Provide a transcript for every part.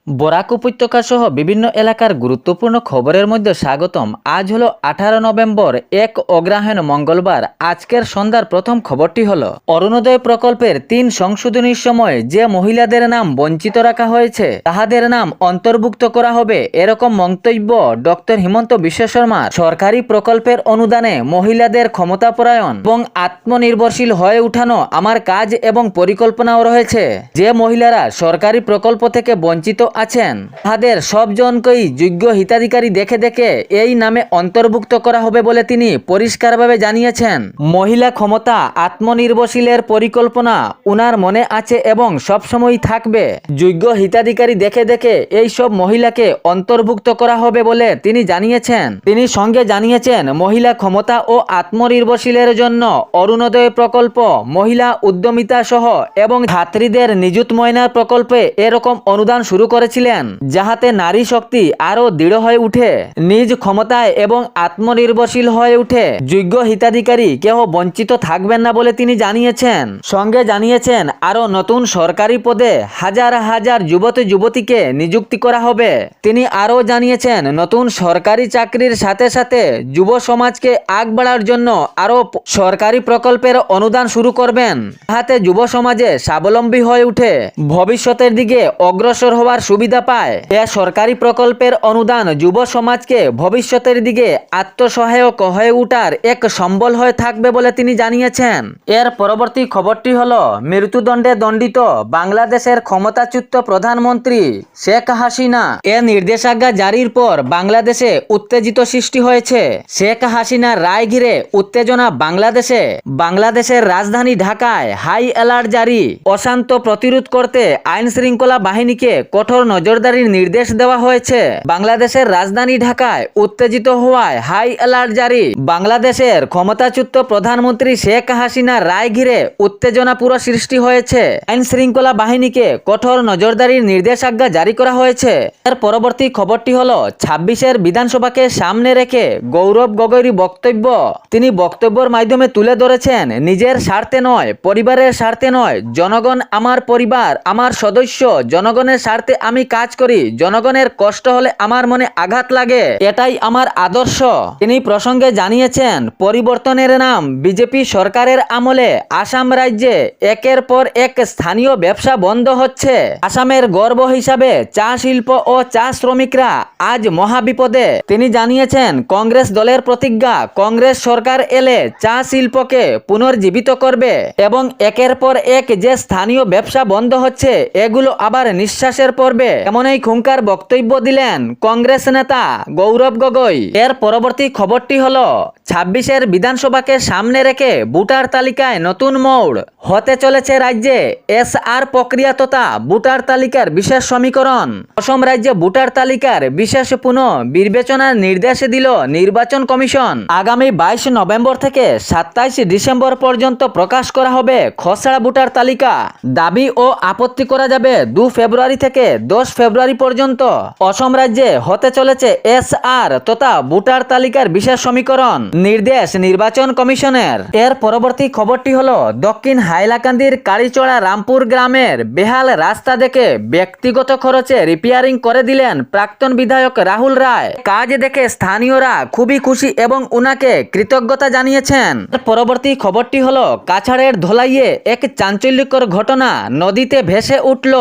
বরাক উপত্যকা সহ বিভিন্ন এলাকার গুরুত্বপূর্ণ খবরের মধ্যে স্বাগতম। আজ হলো 18 নভেম্বর, এক অগ্রহায়ণ মঙ্গলবার। আজকের সন্ধ্যার প্রথম খবরটি হলো অরুণোদয় প্রকল্পের 3 সংশোধনীর সময় যে মহিলাদের নাম বঞ্চিত রাখা হয়েছে তাহাদের নাম অন্তর্ভুক্ত করা হবে, এরকম মন্তব্য ডক্টর হিমন্ত বিশ্ব শর্মার। সরকারি প্রকল্পের অনুদানে মহিলাদের ক্ষমতাপরায়ণ এবং আত্মনির্ভরশীল হয়ে উঠানো আমার কাজ এবং পরিকল্পনাও রয়েছে। যে মহিলারা সরকারি প্রকল্প থেকে বঞ্চিত আছেন তাদের সবজনকেই যোগ্য হিতাধিকারী দেখে দেখে এই নামে অন্তর্ভুক্ত করা হবে বলে তিনি পরিষ্কারভাবে জানিয়েছেন। মহিলা ক্ষমতা আত্মনির্ভরশীলের পরিকল্পনা উনার মনে আছে এবং সবসময় থাকবে। যোগ্য হিতাধিকারী দেখে দেখে এই সব মহিলাকে অন্তর্ভুক্ত করা হবে বলে তিনি জানিয়েছেন। তিনি সঙ্গে জানিয়েছেন মহিলা ক্ষমতা ও আত্মনির্ভরশীলের জন্য অরুণোদয় প্রকল্প, মহিলা উদ্যমিতা সহ এবং ছাত্রীদের নিযুত ময়না প্রকল্পে এরকম অনুদান শুরু করেছিলেন যাহাতে নারী শক্তি আরো দৃঢ় হয়ে উঠে, নিজ ক্ষমতায় এবং আত্মনির্ভরশীল হয়ে উঠে। যোগ্য হিতাধিকারী কেউ বঞ্চিত থাকবেন না বলে তিনি জানিয়েছেন। সঙ্গে জানিয়েছেন আরো নতুন সরকারি পদে হাজার হাজার যুবতী যুবতীকে নিযুক্তি করা হবে। তিনি আরো জানিয়েছেন নতুন সরকারি চাকরির সাথে সাথে যুব সমাজকে আগ বাড়ার জন্য আরো সরকারি প্রকল্পের অনুদান শুরু করবেন যাহাতে যুব সমাজে স্বাবলম্বী হয়ে উঠে, ভবিষ্যতের দিকে অগ্রসর হওয়ার সুবিধা পায়। এ সরকারি প্রকল্পের অনুদান যুব সমাজকে ভবিষ্যতের দিকে আত্মসহায়ক হয়ে উঠার এক সম্বল হয়ে থাকবে বলে তিনি জানিয়েছেন। এর পরবর্তী খবরটি হলো মৃত্যুদণ্ডে দণ্ডিত বাংলাদেশের ক্ষমতাচ্যুত প্রধানমন্ত্রী শেখ হাসিনা। এ নির্দেশাজ্ঞা জারির পর বাংলাদেশে উত্তেজিত সৃষ্টি হয়েছে। শেখ হাসিনার রায় ঘিরে উত্তেজনা বাংলাদেশে। বাংলাদেশের রাজধানী ঢাকায় হাই অ্যালার্ট জারি। অশান্ত প্রতিরোধ করতে আইন শৃঙ্খলা বাহিনীকে কঠোর নজরদারির নির্দেশ দেওয়া হয়েছে। বাংলাদেশের রাজধানী ঢাকায় উত্তেজিত হওয়ায় হাই অ্যালার্ট জারি। বাংলাদেশের ক্ষমতাচ্যুত প্রধানমন্ত্রী শেখ হাসিনার রায় ঘিরে উত্তেজনা পুরো সৃষ্টি হয়েছে। আইন শৃঙ্খলা বাহিনীকে কঠোর নজরদারির নির্দেশাজ্ঞা জারি করা হয়েছে। এর পরবর্তী খবরটি হলো 26-এর বিধানসভাকে সামনে রেখে গৌরব গগৈর বক্তব্য। তিনি বক্তব্যের মাধ্যমে তুলে ধরেছেন নিজের স্বার্থে নয়, পরিবারের স্বার্থে নয়, জনগণ আমার পরিবার, আমার সদস্য, জনগণের স্বার্থে আমি কাজ করি। জনগণের কষ্ট হলে আমার মনে আঘাত লাগে, এটাই আমার আদর্শ। তিনি প্রসঙ্গে জানিয়েছেন পরিবর্তনের নাম বিজেপি সরকারের আমলে আসাম রাজ্যে একের পর এক স্থানীয় ব্যবসা বন্ধ হচ্ছে। আসামের গর্ব হিসাবে চা শিল্প ও চা শ্রমিকরা আজ মহাবিপদে। তিনি জানিয়েছেন কংগ্রেস দলের প্রতিজ্ঞা কংগ্রেস সরকার এলে চা শিল্পকে পুনর্জীবিত করবে এবং একের পর এক যে স্থানীয় ব্যবসা বন্ধ হচ্ছে এগুলো আবার নিঃশ্বাসের পর্বে, এমনই খুঙ্কার বক্তব্য দিলেন কংগ্রেস নেতা গৌরব গগৈ। এর পরবর্তী খবরটি হলো 26-এর বিধানসভাকে সামনে রেখে ভোটার তালিকায় নতুন মোড় হতে চলেছে রাজ্যে। এসআর প্রক্রিয়া তথা ভোটার তালিকার বিশেষ সমীকরণ। অসম রাজ্যে ভোটার তালিকার বিশেষ পুনঃ বিবেচনার নির্দেশ দিল নির্বাচন কমিশন। আগামী 22 নভেম্বর থেকে 27 ডিসেম্বর পর্যন্ত প্রকাশ করা হবে খসড়া ভোটার তালিকা। দাবি ও আপত্তি করা যাবে 2 ফেব্রুয়ারি থেকে 10 ফেব্রুয়ারি পর্যন্ত। অসম রাজ্যে হতে চলেছে এসআর তথা ভোটার তালিকার বিশেষ সমীকরণ নির্দেশ নির্বাচন কমিশনের। এর পরবর্তী খবরটি হলো দক্ষিণ হাইলাকান্দির কালীচড়া রামপুর গ্রামের বেহাল রাস্তা দেখে ব্যক্তিগত খরচে রিপেয়ারিং করে দিলেন প্রাক্তন বিধায়ক রাহুল রায়। কাজ দেখে স্থানীয়রা খুবই খুশি এবং উনাকে কৃতজ্ঞতা জানিয়েছেন। পরবর্তী খবরটি হলো কাছাড়ের ধলাইয়ে এক চাঞ্চল্যকর ঘটনা, নদীতে ভেসে উঠল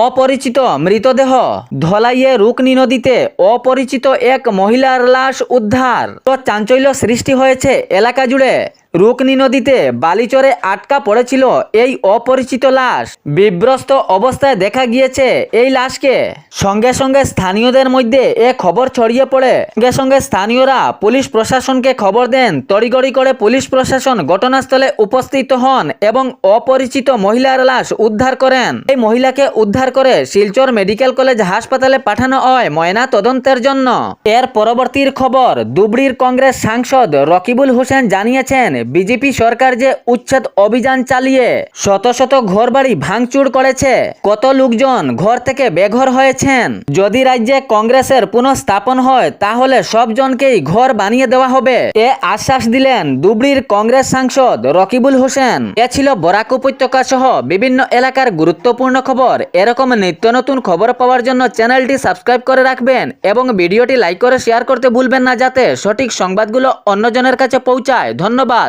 অপরিচিত মৃতদেহ। ধলাইয়ে রুকনি নদীতে অপরিচিত এক মহিলার লাশ উদ্ধার। তো চাঞ্চল্য সৃষ্টি হয়েছে এলাকা জুড়ে। রুকনি নদীতে বালিচরে আটকা পড়েছিল এই অপরিচিত লাশ। বিভ্রস্ত অবস্থায় দেখা গিয়েছে এই লাশকে। সঙ্গে সঙ্গে স্থানীয়দের মধ্যে এ খবর ছড়িয়ে পড়ে। সঙ্গে সঙ্গে স্থানীয়রা পুলিশ প্রশাসনকে খবর দেন। তড়িঘড়ি করে পুলিশ প্রশাসন ঘটনাস্থলে উপস্থিত হন এবং অপরিচিত মহিলার লাশ উদ্ধার করেন। এই মহিলাকে উদ্ধার করে শিলচর মেডিকেল কলেজ হাসপাতালে পাঠানো হয় ময়না তদন্তের জন্য। এর পরবর্তীর খবর ধুবড়ীর কংগ্রেস সাংসদ রকিবুল হোসেন জানিয়েছেন বিজেপি সরকার যে উচ্ছেদ অভিযান চালিয়ে শত শত ঘরবাড়ি ভাঙচুর করেছে, কত লোকজন ঘর থেকে বেঘর হয়েছেন। যদি রাজ্যে কংগ্রেসের পুনঃস্থাপন হয় তাহলে সব জনকেই ঘর বানিয়ে দেওয়া হবে, এ আশ্বাস দিলেন ধুবড়ীর কংগ্রেস সাংসদ রকিবুল হোসেন। এ ছিল বরাক উপত্যকা সহ বিভিন্ন এলাকার গুরুত্বপূর্ণ খবর। এরকম নিত্য নতুন খবর পাওয়ার জন্য চ্যানেলটি সাবস্ক্রাইব করে রাখবেন এবং ভিডিওটি লাইক করে শেয়ার করতে ভুলবেন না, যাতে সঠিক সংবাদগুলো অন্যজনের কাছে পৌঁছায়। ধন্যবাদ।